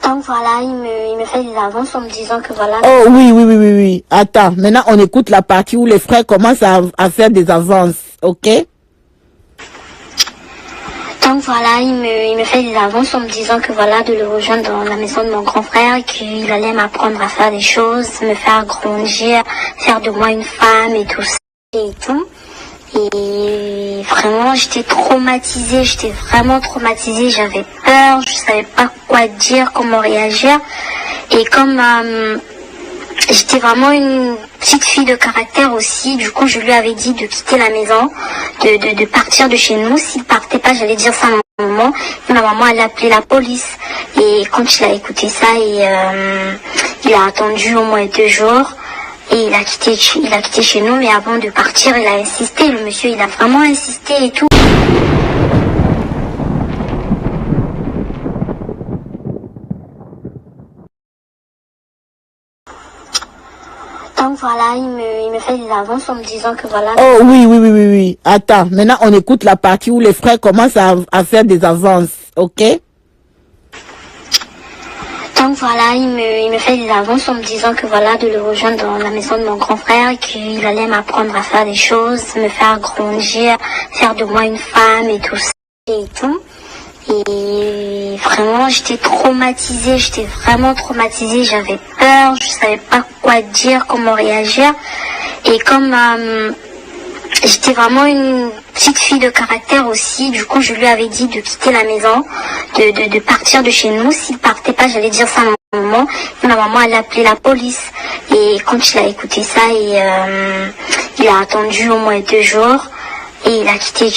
Donc voilà, il me fait des avances en me disant que voilà. Oh oui. Attends, maintenant on écoute la partie où les frères commencent à faire des avances, ok? Donc voilà, il me fait des avances en me disant que voilà, de le rejoindre dans la maison de mon grand frère, qu'il allait m'apprendre à faire des choses, me faire grandir, faire de moi une femme et tout ça et tout. Et vraiment, j'étais vraiment traumatisée, j'avais peur, je savais pas quoi dire, comment réagir. Et comme j'étais vraiment une petite fille de caractère aussi, du coup je lui avais dit de quitter la maison, de partir de chez nous. S'il partait pas, j'allais dire ça à ma maman. Et ma maman, elle a appelé la police. Et quand il a écouté ça, il a attendu au moins 2 jours. Et il a quitté chez nous, mais avant de partir, il a insisté. Le monsieur, il a vraiment insisté et tout. Donc voilà, il me fait des avances en me disant que voilà. Oh oui. Attends, maintenant on écoute la partie où les frères commencent à faire des avances, ok? Donc voilà, il me fait des avances en me disant que voilà, de le rejoindre dans la maison de mon grand frère, qu'il allait m'apprendre à faire des choses, me faire grandir, faire de moi une femme et tout ça et tout. Et vraiment, j'étais vraiment traumatisée, j'avais peur, je savais pas quoi dire, comment réagir. Et comme j'étais vraiment une petite fille de caractère aussi, du coup je lui avais dit de quitter la maison, de partir de chez nous. S'il partait pas, j'allais dire ça à ma maman. Et ma maman, elle a appelé la police. Et quand il a écouté ça, il a attendu au moins 2 jours. Et il a quitté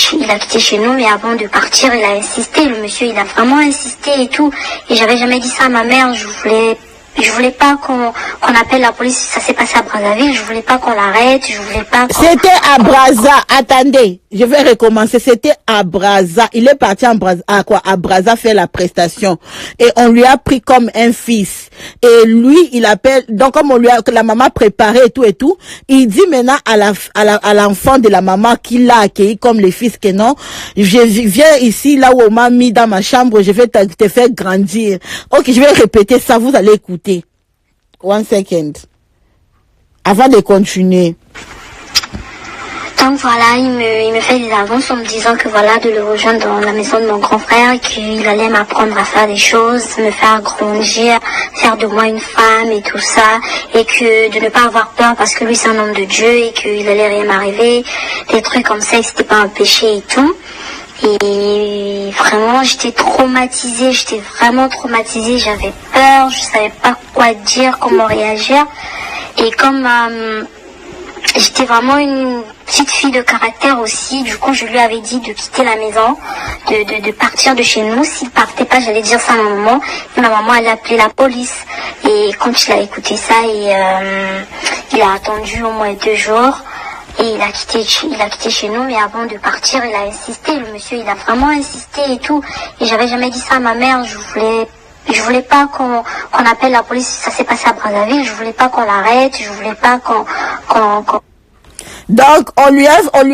chez nous, mais avant de partir, il a insisté. Le monsieur, il a vraiment insisté et tout. Et j'avais jamais dit ça à ma mère. Je voulais pas qu'on appelle la police. Ça s'est passé à Brazzaville. Je voulais pas qu'on l'arrête. Je voulais pas. C'était à Brazza. Attendez, je vais recommencer. C'était à Brazza. Il est parti à Brazza faire la prestation. Et on lui a pris comme un fils. Et lui, il appelle. Donc comme que la maman préparait et tout, il dit maintenant à l'enfant de la maman qu'il l'a accueilli comme le fils que non. Je viens ici là où on m'a mis dans ma chambre. Je vais te faire grandir. Ok, je vais répéter ça. Vous allez écouter. 1 second. Avant de continuer. Donc voilà, il me fait des avances en me disant que voilà, de le rejoindre dans la maison de mon grand frère, qu'il allait m'apprendre à faire des choses, me faire grandir, faire de moi une femme et tout ça. Et que de ne pas avoir peur parce que lui c'est un homme de Dieu et qu'il allait rien m'arriver. Des trucs comme ça, et c'était pas un péché et tout. Et vraiment, j'étais vraiment traumatisée, j'avais peur, je savais pas quoi dire, comment réagir. Et comme j'étais vraiment une petite fille de caractère aussi, du coup je lui avais dit de quitter la maison, de partir de chez nous. S'il partait pas, j'allais dire ça à ma maman. Et ma maman, elle a appelé la police. Et quand il a écouté ça, il a attendu au moins 2 jours. Et il a quitté chez nous, mais avant de partir, il a insisté. Le monsieur, il a vraiment insisté et tout. Et j'avais jamais dit ça à ma mère. Je voulais pas qu'on appelle la police. Ça s'est passé à Brazzaville. Je voulais pas qu'on l'arrête. Je voulais pas qu'on... Donc, on lui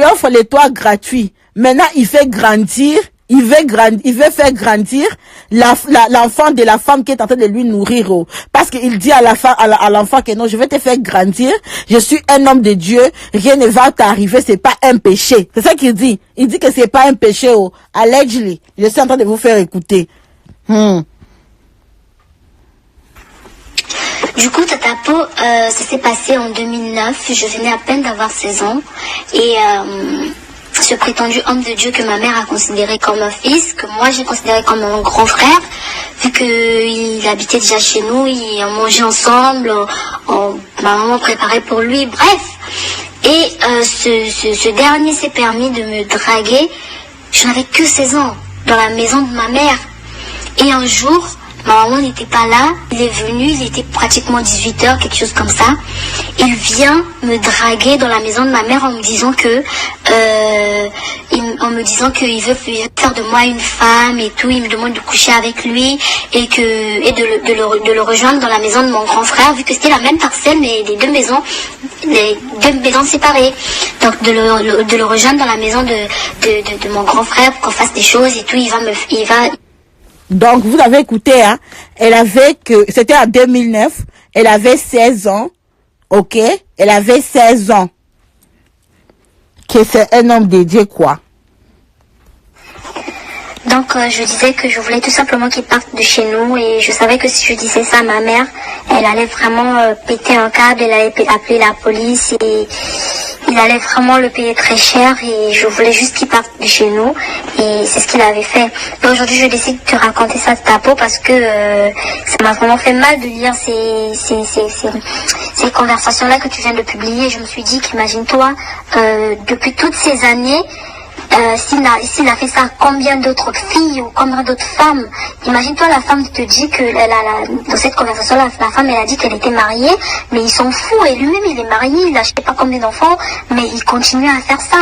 offre les toits gratuits. Maintenant, il fait grandir. Il veut faire grandir l'enfant de la femme qui est en train de lui nourrir. Parce qu'il dit à l'enfant que non, je vais te faire grandir. Je suis un homme de Dieu. Rien ne va t'arriver. C'est pas un péché. C'est ça qu'il dit. Il dit que c'est pas un péché. Allegedly. Je suis en train de vous faire écouter. Du coup, Tatapo, ça s'est passé en 2009. Je venais à peine d'avoir 16 ans. Et ce prétendu homme de Dieu que ma mère a considéré comme un fils, que moi j'ai considéré comme un grand frère, vu qu'il habitait déjà chez nous, on mangeait ensemble, ma maman préparait pour lui, bref. Et ce dernier s'est permis de me draguer. Je n'avais que 16 ans, dans la maison de ma mère. Et un jour, ma maman n'était pas là, il est venu, il était pratiquement 18h, quelque chose comme ça. Il vient me draguer dans la maison de ma mère en me disant que il veut faire de moi une femme et tout. Il me demande de coucher avec lui et de le rejoindre dans la maison de mon grand frère, vu que c'était la même parcelle mais les deux maisons séparées. Donc de le rejoindre dans la maison de mon grand frère pour qu'on fasse des choses et tout. Donc, vous avez écouté, hein, c'était en 2009, elle avait 16 ans, ok? Elle avait 16 ans. Que c'est un homme dédié, quoi. Donc je disais que je voulais tout simplement qu'il parte de chez nous et je savais que si je disais ça à ma mère, elle allait vraiment péter un câble, elle allait appeler la police et il allait vraiment le payer très cher et je voulais juste qu'il parte de chez nous et c'est ce qu'il avait fait. Et aujourd'hui je décide de te raconter ça de ta peau parce que ça m'a vraiment fait mal de lire ces conversations-là que tu viens de publier. Je me suis dit qu'imagine-toi, depuis toutes ces années, s'il a fait ça à combien d'autres filles ou combien d'autres femmes. Imagine-toi, la femme te dit que dans cette conversation la femme elle a dit qu'elle était mariée, mais ils sont fous et lui-même il est marié, il a je sais pas combien d'enfants, mais il continue à faire ça.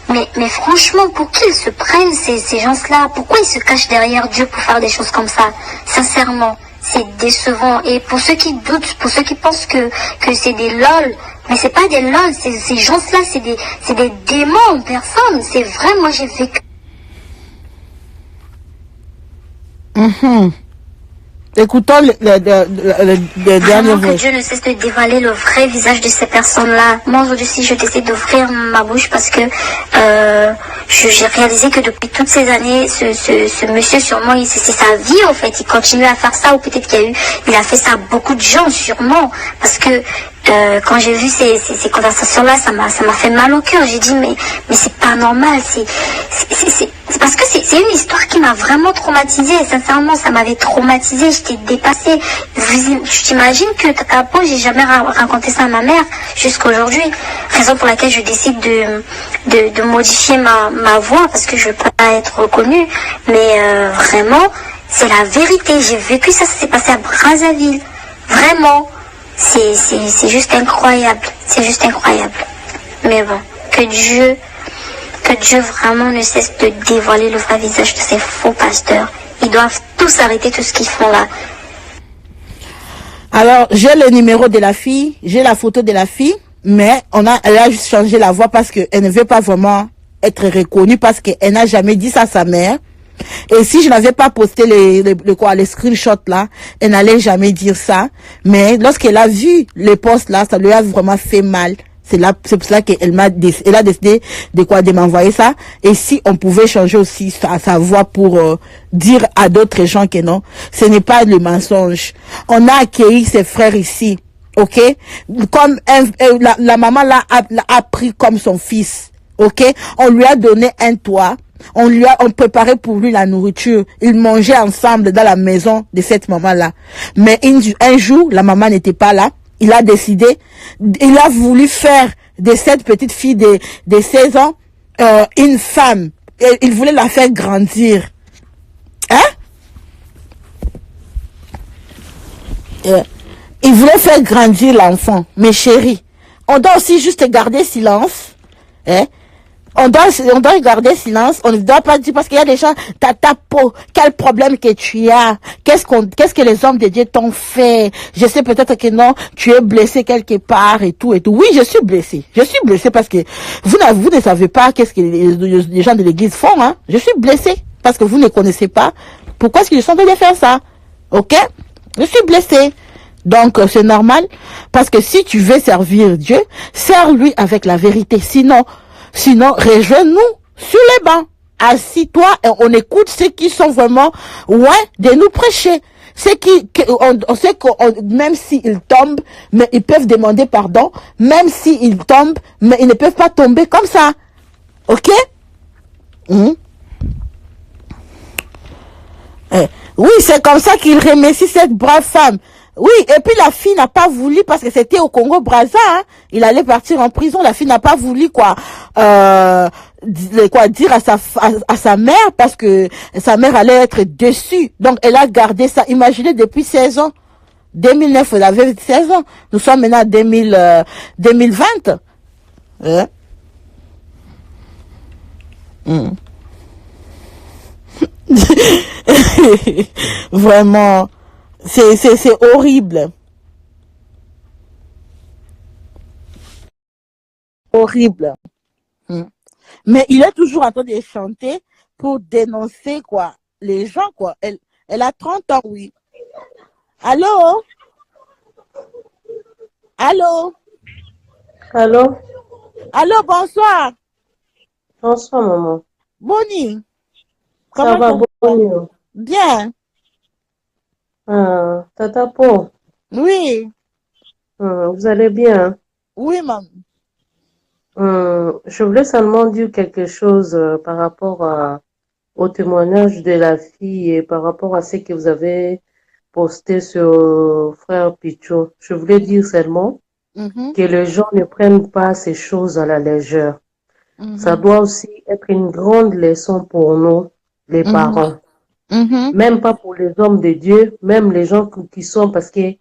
Mais franchement, pour qui ils se prennent ces gens-là? Pourquoi ils se cachent derrière Dieu pour faire des choses comme ça? Sincèrement, c'est décevant. Et pour ceux qui doutent, pour ceux qui pensent que c'est des lol, mais c'est pas des lol, ces gens-là, c'est des démons en personne. C'est vrai, moi j'ai vécu. Écoutons le dernier que Dieu ne cesse de dévoiler le vrai visage de ces personnes-là. Moi aujourd'hui, si je décide d'ouvrir ma bouche parce que j'ai réalisé que depuis toutes ces années, ce monsieur sûrement, c'est sa vie en fait. Il continue à faire ça ou peut-être il a fait ça à beaucoup de gens sûrement parce que quand j'ai vu ces conversations-là, ça m'a fait mal au cœur. J'ai dit mais c'est pas normal. C'est parce que c'est une histoire qui m'a vraiment traumatisée. Sincèrement, ça m'avait traumatisée. J'étais dépassée. Je t'imagine que Tatapo, j'ai jamais raconté ça à ma mère jusqu'à aujourd'hui. Raison pour laquelle je décide de modifier ma voix parce que je veux pas être reconnue. Mais vraiment, c'est la vérité. J'ai vécu ça. Ça s'est passé à Brazzaville. Vraiment. C'est juste incroyable. C'est juste incroyable. Mais bon, que Dieu vraiment ne cesse de dévoiler le vrai visage de ces faux pasteurs. Ils doivent tous arrêter tout ce qu'ils font là. Alors, j'ai le numéro de la fille, j'ai la photo de la fille, mais elle a juste changé la voix parce qu'elle ne veut pas vraiment être reconnue parce qu'elle n'a jamais dit ça à sa mère. Et si je n'avais pas posté les screenshots là, elle n'allait jamais dire ça. Mais lorsqu'elle a vu les posts là, ça lui a vraiment fait mal. C'est pour cela qu'elle a décidé de m'envoyer ça. Et si on pouvait changer aussi sa voix pour dire à d'autres gens que non, ce n'est pas le mensonge. On a accueilli ses frères ici, ok? Comme la maman l'a pris comme son fils, ok? On lui a donné un toit. On préparait pour lui la nourriture. Ils mangeaient ensemble dans la maison de cette maman-là. Mais un jour, la maman n'était pas là. Il a décidé, il a voulu faire de cette petite fille de 16 ans une femme. Et il voulait la faire grandir. Hein? Il voulait faire grandir l'enfant. Mais chérie, on doit aussi juste garder silence. Hein? On doit garder silence, on ne doit pas dire parce qu'il y a des gens, ta peau, quel problème que tu as, qu'est-ce que les hommes de Dieu t'ont fait, je sais peut-être que non, tu es blessé quelque part et tout. Oui, je suis blessé parce que vous ne savez pas qu'est-ce que les gens de l'église font, hein. Je suis blessé parce que vous ne connaissez pas pourquoi est-ce qu'ils sont venus faire ça, ok? Je suis blessé. Donc, c'est normal parce que si tu veux servir Dieu, sers-lui avec la vérité, Sinon, rejoins-nous sur les bancs. Assis-toi et on écoute ceux qui sont vraiment loin de nous prêcher. On sait que même s'ils tombent, mais ils peuvent demander pardon. Même s'ils tombent, mais ils ne peuvent pas tomber comme ça. Ok? Oui, c'est comme ça qu'il remercie cette brave femme. Oui, et puis la fille n'a pas voulu parce que c'était au Congo-Brazza, hein. Il allait partir en prison. La fille n'a pas voulu dire à sa mère parce que sa mère allait être déçue. Donc elle a gardé ça. Imaginez depuis 16 ans. 2009, elle avait 16 ans. Nous sommes maintenant en 2020. Hein? Vraiment. C'est horrible. Horrible. Mais il est toujours en train de chanter pour dénoncer les gens, quoi. Elle a 30 ans, oui. Allô? Allô? Allô? Allô, bonsoir. Bonsoir, maman. Bonnie. Ça Comment va, ça va? bon? Bien. Tata Po, Oui. vous allez bien? Oui, maman. Je voulais seulement dire quelque chose par rapport au témoignage de la fille et par rapport à ce que vous avez posté sur Frère Pichot. Je voulais dire seulement Mhm, que les gens ne prennent pas ces choses à la légère. Ça mhm, doit aussi être une grande leçon pour nous, les mhm, parents. mhm, Même pas pour les hommes de Dieu, même les gens qui sont, parce que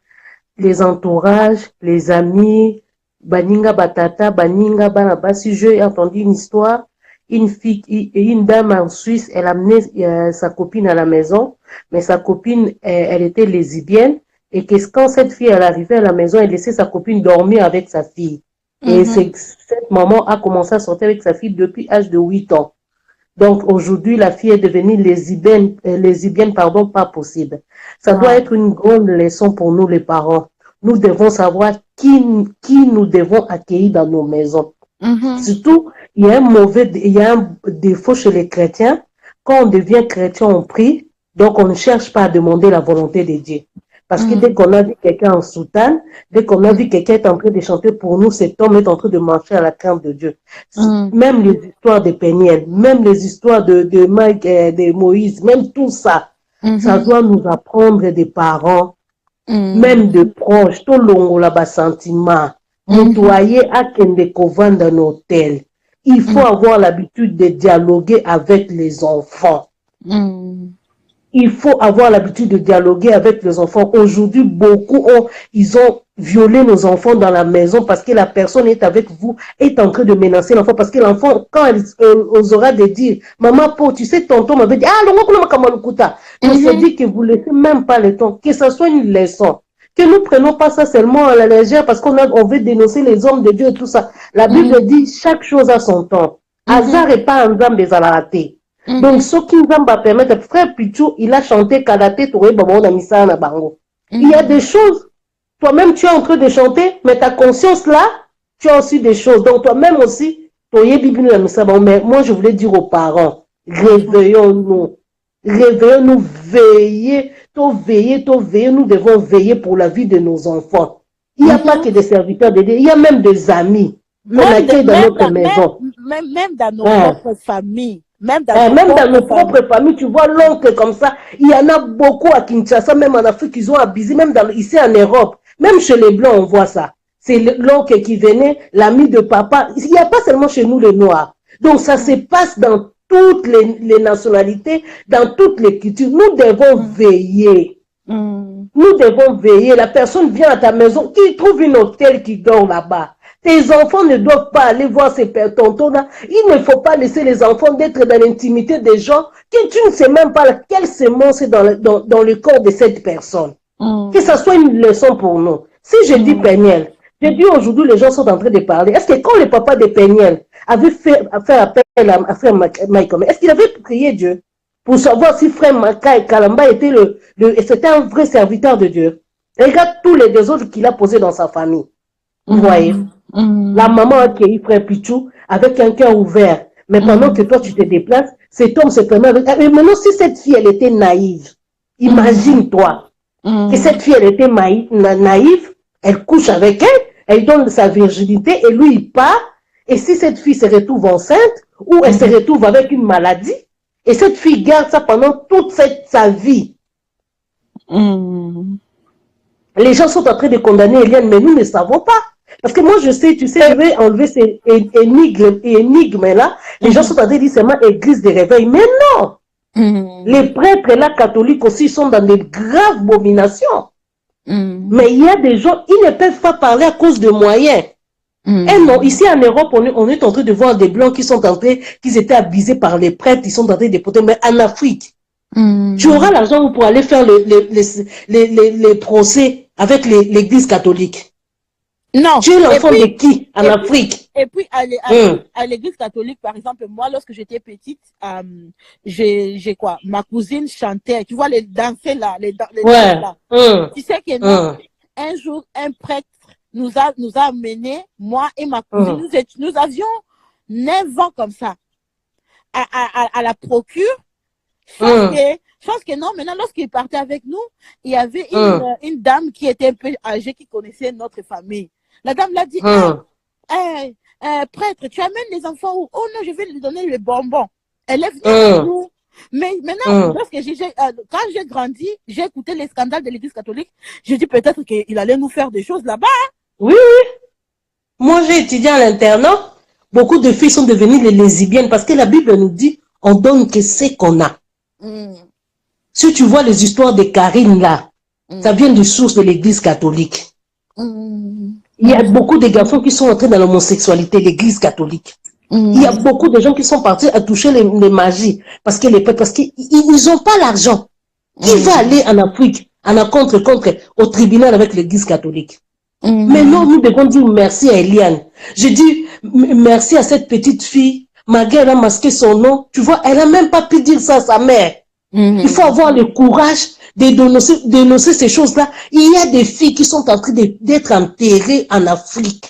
les entourages, les amis, baninga batata, baninga banabasi. J'ai entendu une histoire, une fille, une dame en Suisse, elle amenait sa copine à la maison, mais sa copine, elle était lesbienne, et que quand cette fille, elle arrivait à la maison, elle laissait sa copine dormir avec sa fille. Et mhm, cette maman a commencé à sortir avec sa fille depuis l'âge de 8 ans. Donc aujourd'hui, la fille est devenue lesbienne, pardon, pas possible. Ça doit wow. être une grande leçon pour nous les parents. Nous devons savoir qui nous devons accueillir dans nos maisons. Mhm, Surtout, il y a un défaut chez les chrétiens. Quand on devient chrétien, on prie, donc on ne cherche pas à demander la volonté de Dieu. Parce que dès mhm, qu'on a vu quelqu'un en soutane, dès qu'on a vu quelqu'un être en train de chanter pour nous, cet homme est en train de marcher à la crainte de Dieu. mhm, Même les histoires de Péniel, même les histoires de Mike, de Moïse, même tout ça, ça mhm, doit nous apprendre des parents, mhm, même de proches, tout longola ba sentiment, mhm, mutuaye akende kovanda un hôtel. Il faut mhm, avoir l'habitude de dialoguer avec les enfants. mhm, Il faut avoir l'habitude de dialoguer avec les enfants. Aujourd'hui, ils ont violé nos enfants dans la maison parce que la personne est avec vous, est en train de menacer l'enfant. Parce que l'enfant, quand elle osera de dire, maman, tu sais, tonton m'avait dit, donc ça mhm, dit que vous ne laissez même pas le temps, que ce soit une leçon. Que nous ne prenons pas ça seulement à la légère parce on veut dénoncer les hommes de Dieu et tout ça. La Bible dit, chaque chose a son temps. mhm, Hasard et pas un âme des alaratés. Donc, mhm, ce qui nous va permettre, frère Pichou, il a chanté Kalate Touré Babo Namisa na Bango. Il y a des mhm, choses, toi-même tu es en train de chanter, mais ta conscience là, tu as aussi des choses. Donc, toi-même aussi, mais moi je voulais dire aux parents, mhm, réveillons-nous, réveillons-nous, veillez, nous devons veiller pour la vie de nos enfants. Il n'y a pas mhm. que des serviteurs de Dieu, il y a même des amis qu'on Même, accueille dans notre maison. même dans nos Hein? propres familles. Même dans nos Même dans propres nos familles. propres familles, tu vois l'oncle comme ça. Il y en a beaucoup à Kinshasa, même en Afrique, ils ont abusé, même ici en Europe. Même chez les Blancs, on voit ça. C'est l'oncle qui venait, l'ami de papa. Il n'y a pas seulement chez nous les Noirs. Donc ça se Mhm, passe dans toutes les nationalités, dans toutes les cultures. Nous devons mhm, veiller. mhm, Nous devons veiller. La personne vient à ta maison, qui trouve une hôtel qui dort là-bas. Tes enfants ne doivent pas aller voir ces tontons-là. Il ne faut pas laisser les enfants d'être dans l'intimité des gens que tu ne sais même pas quelle sémence est dans le corps de cette personne. Que mhm, ça soit une leçon pour nous. Si je dis mhm, Péniel, je dis aujourd'hui les gens sont en train de parler. Est-ce que quand le papa de Péniel avait fait appel à frère Michael, est-ce qu'il avait prié Dieu pour savoir si frère Kalamba était c'était un vrai serviteur de Dieu? Regarde tous les désordres qu'il a posés dans sa famille. Vous voyez? mhm, La mhm, maman a accueilli frère Pichou avec un cœur ouvert. Mais pendant que mhm, toi, tu te déplaces, cet homme se permet avec... Mais maintenant, si cette fille, elle était naïve, mhm, imagine-toi que mhm, cette fille, elle était naïve, elle couche avec elle, elle donne sa virginité et lui, il part. Et si cette fille se retrouve enceinte ou elle se mhm, retrouve avec une maladie, et cette fille garde ça pendant toute sa vie, mhm. les gens sont en train de condamner Eliane, mais nous ne savons pas. Parce que moi, je sais, tu sais, je vais enlever ces énigmes-là. Les gens sont en train de dire seulement église de réveil. Mais non! Les Mhm, prêtres, là, catholiques aussi, sont dans des graves abominations. mhm, Mais il y a des gens, ils ne peuvent pas parler à cause de moyens. Et non, mhm, ici en Europe, on est en train de voir des blancs qui sont en train, qui étaient abusés par les prêtres, ils sont en train de déporter. Mais en Afrique, tu auras mhm. l'argent pour aller faire les procès avec l'église catholique. Non. Tu es l'enfant de qui en Afrique? Et puis, à l'église catholique, par exemple, moi, lorsque j'étais petite, j'ai quoi? Ma cousine chantait, tu vois, les dansers là, les danses là. Tu sais que non, un jour, un prêtre nous a amenés, moi et ma cousine, nous avions 9 ans comme ça, à la procure. Je pense que non, maintenant, lorsqu'il partait avec nous, il y avait une dame qui était un peu âgée, qui connaissait notre famille. La dame l'a dit, prêtre, tu amènes les enfants où? Oh non, je vais lui donner les bonbons. Elle est venue avec nous. Mais maintenant, quand j'ai grandi, j'ai écouté les scandales de l'église catholique. J'ai dit peut-être qu'il allait nous faire des choses là-bas. Oui, oui. Moi, j'ai étudié à l'internat. Beaucoup de filles sont devenues les lesbiennes parce que la Bible nous dit on donne que ce qu'on a. Si tu vois les histoires de Karine là, ça vient de source de l'église catholique. Il y a beaucoup de garçons qui sont entrés dans l'homosexualité, l'église catholique. Il y a beaucoup de gens qui sont partis à toucher les magies parce qu'ils n'ont pas l'argent. Qui va aller en Afrique, au tribunal avec l'église catholique? Mais non, nous devons dire merci à Eliane. Je dis merci à cette petite fille. Malgré elle a masqué son nom, tu vois, elle n'a même pas pu dire ça à sa mère. Il faut avoir le courage de dénoncer ces choses-là. Il y a des filles qui sont en train d'être enterrées en Afrique.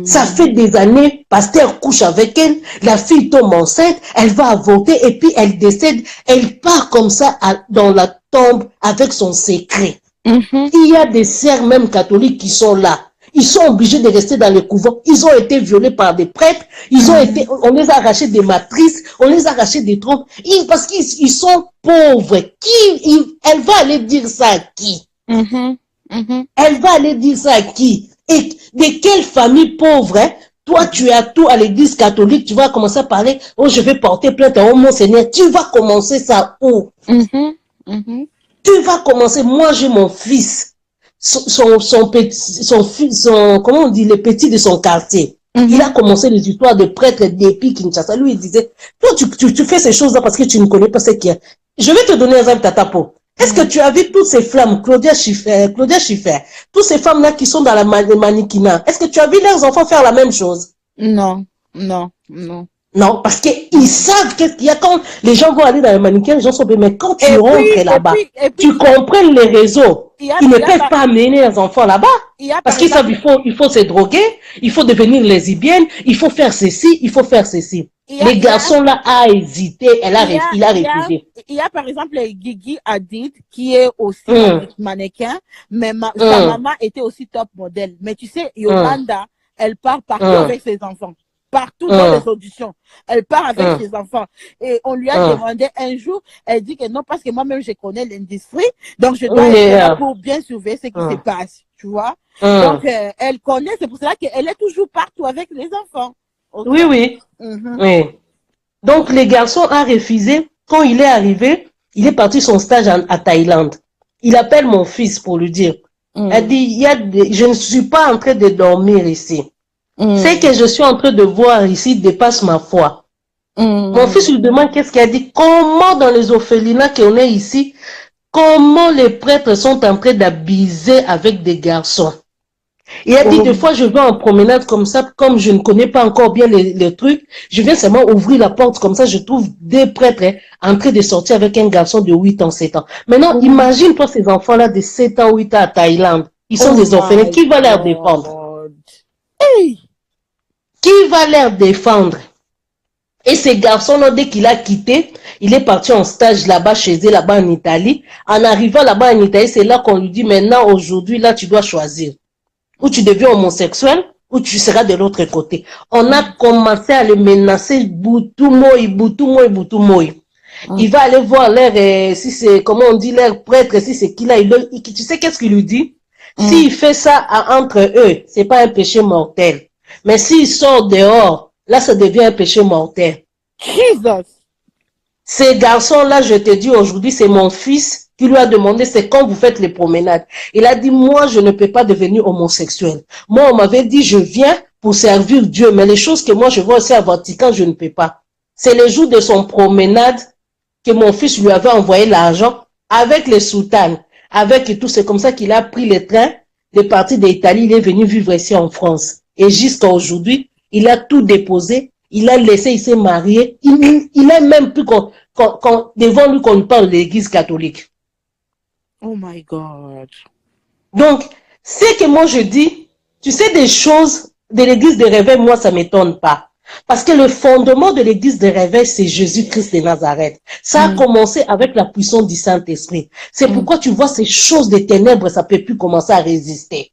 Ça fait des années, pasteur couche avec elle, la fille tombe enceinte, elle va avorter et puis elle décède. Elle part comme ça dans la tombe avec son secret. Il y a des sœurs même catholiques qui sont là. Ils sont obligés de rester dans le couvent. Ils ont été violés par des prêtres. On les a arrachés des matrices. On les a arrachés des trompes. Parce qu'ils sont pauvres. Elle va aller dire ça à qui? Elle va aller dire ça à qui? Et de quelle famille pauvre, hein? Toi, tu as tout à l'église catholique. Tu vas commencer à parler. Oh, je vais porter plainte à mon Seigneur. Tu vas commencer ça où? Tu vas commencer. Moi, j'ai mon fils. Comment on dit, le petit de son quartier. Il a commencé les histoires de prêtres d'Épi Kinshasa. Lui, il disait, toi, tu fais ces choses-là parce que tu ne connais pas ce qu'il y a. Je vais te donner un exemple, Tatapo. Est-ce que tu as vu toutes ces flammes, Claudia Schiffer, toutes ces femmes-là qui sont dans la mannequinat, est-ce que tu as vu leurs enfants faire la même chose? Non. Non, parce qu'ils savent qu'est-ce qu'il y a quand les gens vont aller dans le mannequin, les gens sont bien, mais quand tu rentres là-bas, tu comprends les réseaux. Ils ne peuvent pas amener les enfants là-bas. Parce qu'ils savent il faut se droguer, il faut devenir lesbienne, il faut faire ceci, il faut faire ceci. Les garçons là a hésité, il a refusé. Il y a par exemple Guigui Hadid qui est aussi mannequin, mais sa maman était aussi top modèle. Mais tu sais, Yolanda, elle part partout avec ses enfants. Partout dans les auditions. Elle part avec ses enfants. Et on lui a demandé un jour, elle dit que non, parce que moi-même, je connais l'industrie, donc je dois être là pour bien surveiller ce qui se passe, tu vois. Donc, elle connaît, c'est pour cela qu'elle est toujours partout avec les enfants. Okay? Oui. Donc, les garçons ont refusé. Quand il est arrivé, il est parti son stage à Thaïlande. Il appelle mon fils pour lui dire. Elle dit, je ne suis pas en train de dormir ici. Ce que je suis en train de voir ici dépasse ma foi. Mon fils lui demande qu'est-ce qu'il a dit. Comment dans les orphelinats qu'on est ici, comment les prêtres sont en train d'abuser avec des garçons. Il a dit, des fois, je vais en promenade comme ça, comme je ne connais pas encore bien les trucs, je viens seulement ouvrir la porte comme ça, je trouve des prêtres en train de sortir avec un garçon de 8 ans, 7 ans. Maintenant, imagine-toi ces enfants-là de 7 ans, 8 ans à Thaïlande. Ils sont des orphelins. Qui va leur défendre? Qui va leur défendre? Et ces garçons-là, dès qu'il a quitté, il est parti en stage là-bas, chez eux, là-bas en Italie. En arrivant là-bas en Italie, c'est là qu'on lui dit, maintenant, aujourd'hui, là, tu dois choisir. Ou tu deviens homosexuel, ou tu seras de l'autre côté. On a commencé à le menacer, Boutou-moi. Il va aller voir leur, si c'est, comment on dit, leur prêtre, si c'est qui là, tu sais qu'est-ce qu'il lui dit? S'il fait ça entre eux, c'est pas un péché mortel. Mais s'il sort dehors, là, ça devient un péché mortel. Jesus! Ces garçons-là, je te dis aujourd'hui, c'est mon fils qui lui a demandé, c'est quand vous faites les promenades. Il a dit, moi, je ne peux pas devenir homosexuel. Moi, on m'avait dit, je viens pour servir Dieu, mais les choses que moi, je vois aussi à Vatican, je ne peux pas. C'est le jour de son promenade que mon fils lui avait envoyé l'argent avec les soutanes, avec tout. C'est comme ça qu'il a pris le train. il est parti d'Italie, il est venu vivre ici en France. Et jusqu'à aujourd'hui, il a tout déposé, il a laissé, il s'est marié. Il a même plus devant lui qu'on parle de l'église catholique. Oh my God. Donc, ce que moi je dis, tu sais, des choses de l'église de réveil, moi, ça ne m'étonne pas. Parce que le fondement de l'église de réveil, c'est Jésus-Christ de Nazareth. Ça a commencé avec la puissance du Saint-Esprit. C'est pourquoi tu vois ces choses des ténèbres, ça ne peut plus commencer à résister.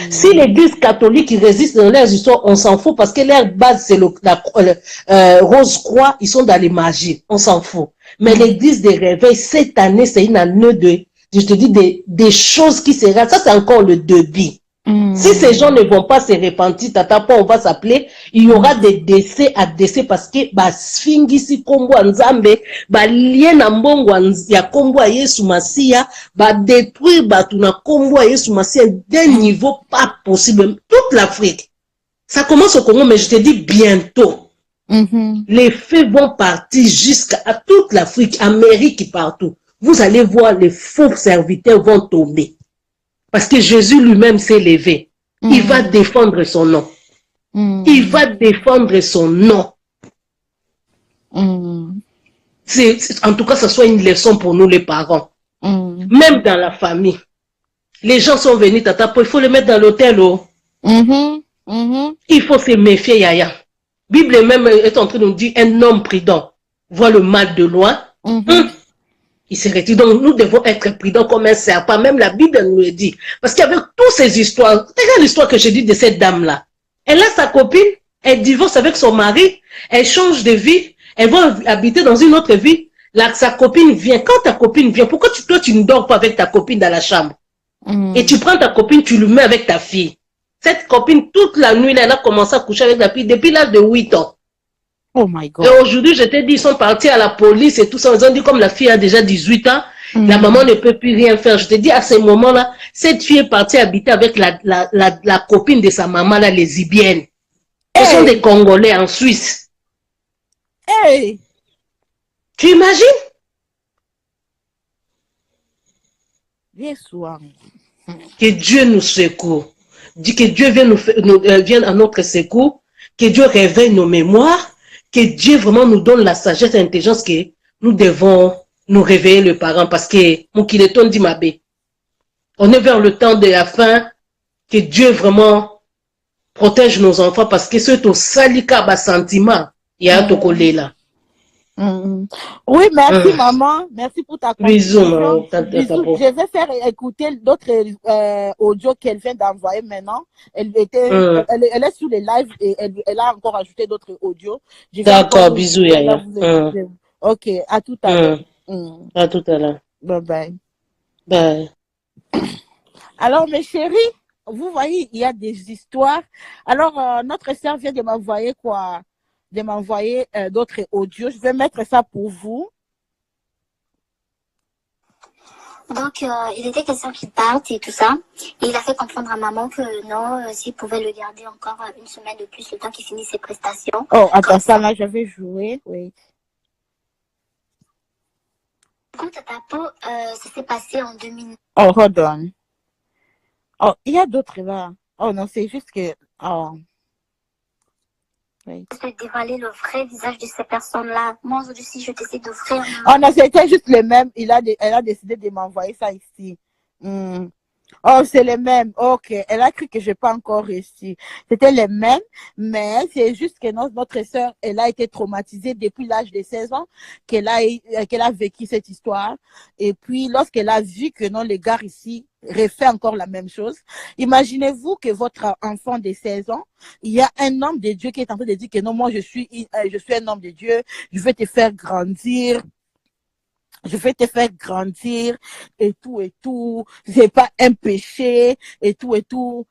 Si l'église catholique résiste dans leurs histoires, on s'en fout parce que leur base, c'est Rose-Croix, ils sont dans les magies, on s'en fout. Mais l'église des réveils, cette année, c'est une année je te dis, des choses qui seront, ça c'est encore le début. Si ces gens ne vont pas se repentir, tata, on va s'appeler, il y aura des décès à décès parce que, sfingisi kombo nzambe, lien na mbongo ya kombo ya Yesu Masia, détruire batuna kombo ya Yesu Masia d'un niveau pas possible. Toute l'Afrique. Ça commence au Congo, mais je te dis bientôt. Les faits vont partir jusqu'à toute l'Afrique, Amérique et partout. Vous allez voir, les faux serviteurs vont tomber. Parce que Jésus lui-même s'est levé. Il va défendre son nom. Il va défendre son nom. En tout cas, ça soit une leçon pour nous les parents. Même dans la famille. Les gens sont venus, tata, il faut les mettre dans l'hôtel. Il faut se méfier, Yaya. Bible même est en train de nous dire, un homme prudent voit le mal de loin. Il se retire. Donc, nous devons être prudents comme un serpent. Même la Bible nous le dit. Parce qu'avec toutes ces histoires, regarde l'histoire que je dis de cette dame-là. Elle a sa copine, elle divorce avec son mari, elle change de vie, elle va habiter dans une autre vie. Là, sa copine vient. Quand ta copine vient, pourquoi toi, tu ne dors pas avec ta copine dans la chambre? Et tu prends ta copine, tu le mets avec ta fille. Cette copine, toute la nuit, elle a commencé à coucher avec la fille depuis l'âge de 8 ans. Oh my God. Et aujourd'hui, je t'ai dit, ils sont partis à la police et tout ça. Ils ont dit, comme la fille a déjà 18 ans, la maman ne peut plus rien faire. Je te dis, à ce moment-là, cette fille est partie habiter avec la copine de sa maman, la lesbienne. Ce sont des Congolais en Suisse. Tu imagines? Que Dieu nous secoue. Dit que Dieu vienne à notre secours. Que Dieu réveille nos mémoires. Que Dieu vraiment nous donne la sagesse et l'intelligence que nous devons nous réveiller les parents parce que mon kileton dit ma bé. On est vers le temps de la fin, que Dieu vraiment protège nos enfants parce que c'est au salika bas sentiment, il y a un collé là. Oui, merci maman, merci pour ta contribution. Bisous, je vais faire écouter d'autres audios qu'elle vient d'envoyer maintenant. Elle est sur les lives et elle a encore ajouté d'autres audios. D'accord, bisous Yaya. Ok, à tout à l'heure. À tout à l'heure. Bye bye. Bye. Alors mes chéris, vous voyez, il y a des histoires. Alors notre sœur vient de m'envoyer quoi? De m'envoyer d'autres audios. Je vais mettre ça pour vous. Donc, il était question qu'il parte et tout ça. Et il a fait comprendre à maman que non, s'il pouvait le garder encore une semaine de plus, le temps qu'il finisse ses prestations. Oh, attends, ça là, j'avais joué. Oui. Quand Tapo, ça s'est passé en 2000. Oh, hold on. Oh, il y a d'autres là. Oh non, c'est juste que... Oh. Oui. Je vais dévoiler le vrai visage de ces personnes-là. Moi, aujourd'hui, si je décide d'offrir... Oh non, c'était juste le même. Elle a décidé de m'envoyer ça ici. Oh, c'est les mêmes. Ok. Elle a cru que je n'ai pas encore réussi. C'était les mêmes, mais c'est juste que notre sœur, elle a été traumatisée depuis l'âge de 16 ans qu'elle a vécu cette histoire. Et puis, lorsqu'elle a vu que non, les gars ici refait encore la même chose. Imaginez-vous que votre enfant de 16 ans, il y a un homme de Dieu qui est en train de dire que non, moi, je suis un homme de Dieu, je vais te faire grandir. Je vais te faire grandir et tout. C'est pas un péché et tout.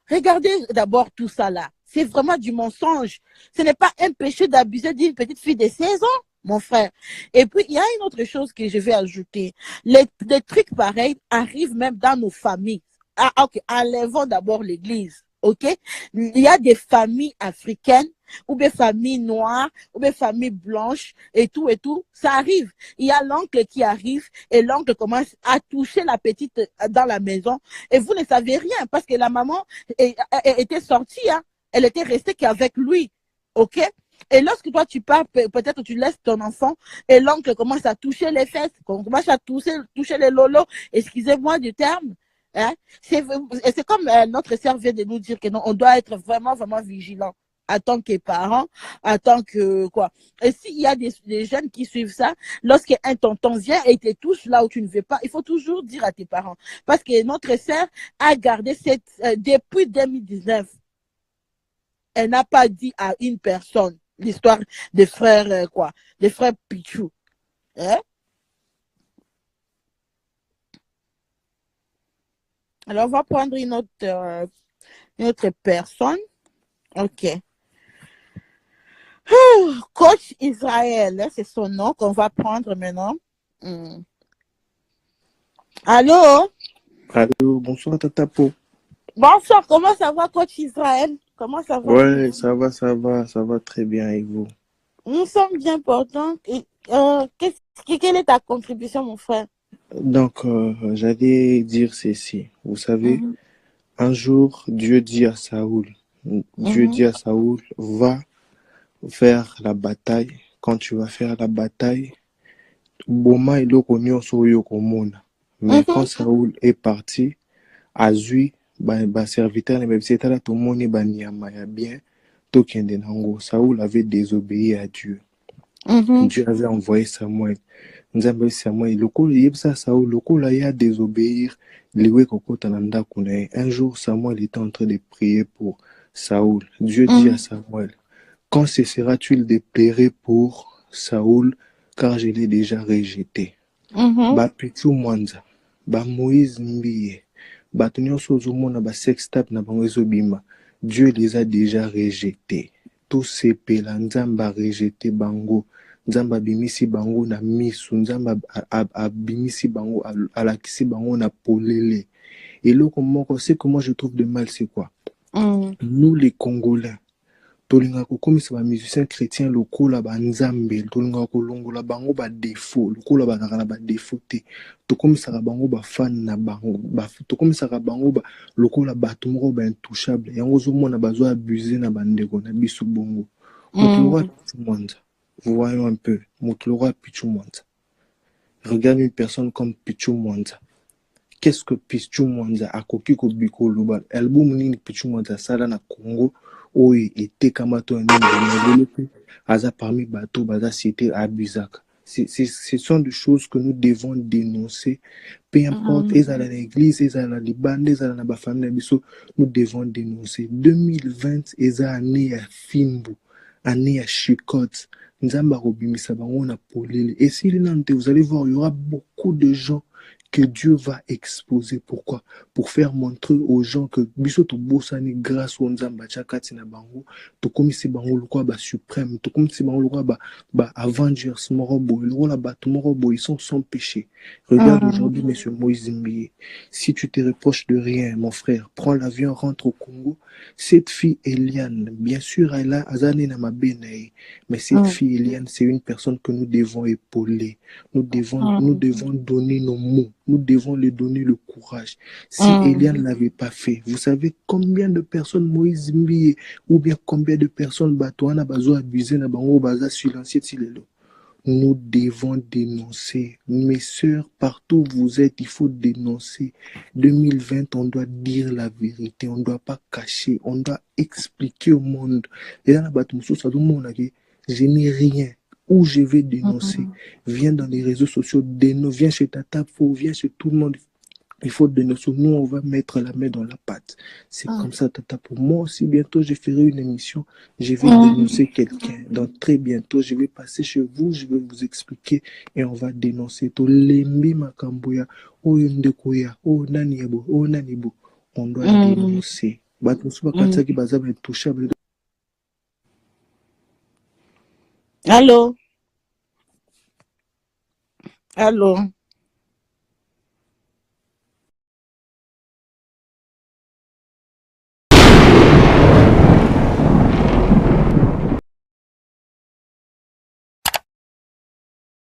Regardez d'abord tout ça là. C'est vraiment du mensonge. Ce n'est pas un péché d'abuser d'une petite fille de 16 ans, mon frère. Et puis, il y a une autre chose que je vais ajouter. Les trucs pareils arrivent même dans nos familles. Ah, ok. Enlevons d'abord l'église. Ok? Il y a des familles africaines ou bien famille noire, ou bien famille blanche, et tout, ça arrive. Il y a l'oncle qui arrive, et l'oncle commence à toucher la petite dans la maison, et vous ne savez rien, parce que la maman était sortie, hein. Elle était restée qu'avec lui, ok? Et lorsque toi tu pars, peut-être tu laisses ton enfant et l'oncle commence à toucher les fesses, commence à toucher les lolos, excusez-moi du terme. Hein? C'est comme notre sœur vient de nous dire que non, on doit être vraiment, vraiment vigilant en tant que parents, en tant que quoi. Et s'il y a des jeunes qui suivent ça, lorsqu'un tonton vient et te touche là où tu ne veux pas, il faut toujours dire à tes parents. Parce que notre sœur a gardé depuis 2019. Elle n'a pas dit à une personne l'histoire des frères, des frères Pichou. Hein? Alors, on va prendre une autre personne. OK. Coach Israël, hein, c'est son nom qu'on va prendre maintenant. Allô? Allô, bonsoir Tatapo. Bonsoir, comment ça va, Coach Israël? Comment ça va? Ouais, ça va très bien et vous? Nous sommes bien portants. Quelle est ta contribution, mon frère? Donc, j'allais dire ceci. Vous savez, un jour, Dieu dit à Saoul, va faire la bataille. Quand tu vas faire la bataille, Boma et Lokonyo Soyo Komona. Mais quand Saoul est parti, Azui, serviteur, c'était là tout le monde est bien. Saoul avait désobéi à Dieu. Dieu avait envoyé Samuel. Samuel, Saoul, a désobéir. Un jour, Samuel était en train de prier pour Saoul. Dieu dit à Samuel, quand cesseras-tu de pleurer pour Saoul, car je l'ai déjà rejeté. Pichu Mwanza, Moïse Mbiye, Dieu les a déjà rejetés. Tous ces pélans, Nzamba rejeté bango. Nzamba bimisi bango na misu. Nzamba abimisi bango alakisi bango na polele. Et là, c'est que moi je trouve de mal, c'est quoi? Nous les Congolais, tolinga kokomisa ba musiciens chrétiens lokola ba nzambe, tolinga kolongola bango ba défaut, lokola ba nakana ba défaut te. Tokomisa bango ba fan na bango, tokomisa bango ba lokola bato moko ba intouchable. Yango zo mona bazo abuser na bandeko na biso bongo. Motlora Pichu Mwanza. Voyons un peu, Motlora Pichu Mwanza. Regarde une personne comme Pichu Mwanza. Qu'est-ce que Pichu Mwanza a koki ko biko loba? Album nini Pichu Mwanza sala na Congo? Oui, était Kamato Aza parmi bateau, Baza cité Abusaka. Ce sont des choses que nous devons dénoncer. Peu importe, ils à l'église, ils à la Liban, ils à la famille, nous devons dénoncer. 2020, ils à année à Fimbu, année à Chicotte. Nzamba Robimisa Bango na Polele. Et si vous allez voir, il y aura beaucoup de gens que Dieu va exposer. Pourquoi? Pour faire montrer aux gens que biso to bosani grâce au Nzamba Chakati na bango, to komisi bango lokwa ba suprême, to komisi bango lokwa ba Avengers morobo, lokwa ba morobo, ils sont sans péché. Regarde aujourd'hui monsieur Moïse Mbiye. Si tu te reproches de rien, mon frère, prends l'avion, rentre au Congo. Cette fille Eliane, bien sûr, elle a azane na mabenae, mais cette fille Eliane, c'est une personne que nous devons épauler. Nous devons donner nos mots. Nous devons lui donner le courage. Si Eliane ne l'avait pas fait, vous savez combien de personnes Moïse Mbiye ou bien combien de personnes Batouana Bazo abusé na bango baza silencieux silelo. Nous devons dénoncer. Mes sœurs, partout où vous êtes, il faut dénoncer. 2020, on doit dire la vérité. On ne doit pas cacher. On doit expliquer au monde. Et là, je n'ai rien. Où je vais dénoncer. Viens dans les réseaux sociaux, dénonce. Viens chez Tata, viens chez tout le monde. Il faut dénoncer. Nous, on va mettre la main dans la pâte. C'est comme ça, Tata. Pour moi aussi, bientôt, je ferai une émission. Je vais dénoncer quelqu'un. Donc, très bientôt, je vais passer chez vous. Je vais vous expliquer et on va dénoncer. To lembi makamboya. Oh, yondekoya. Oh, naniebo. Oh, nanibo. On doit dénoncer. Allô? Allô?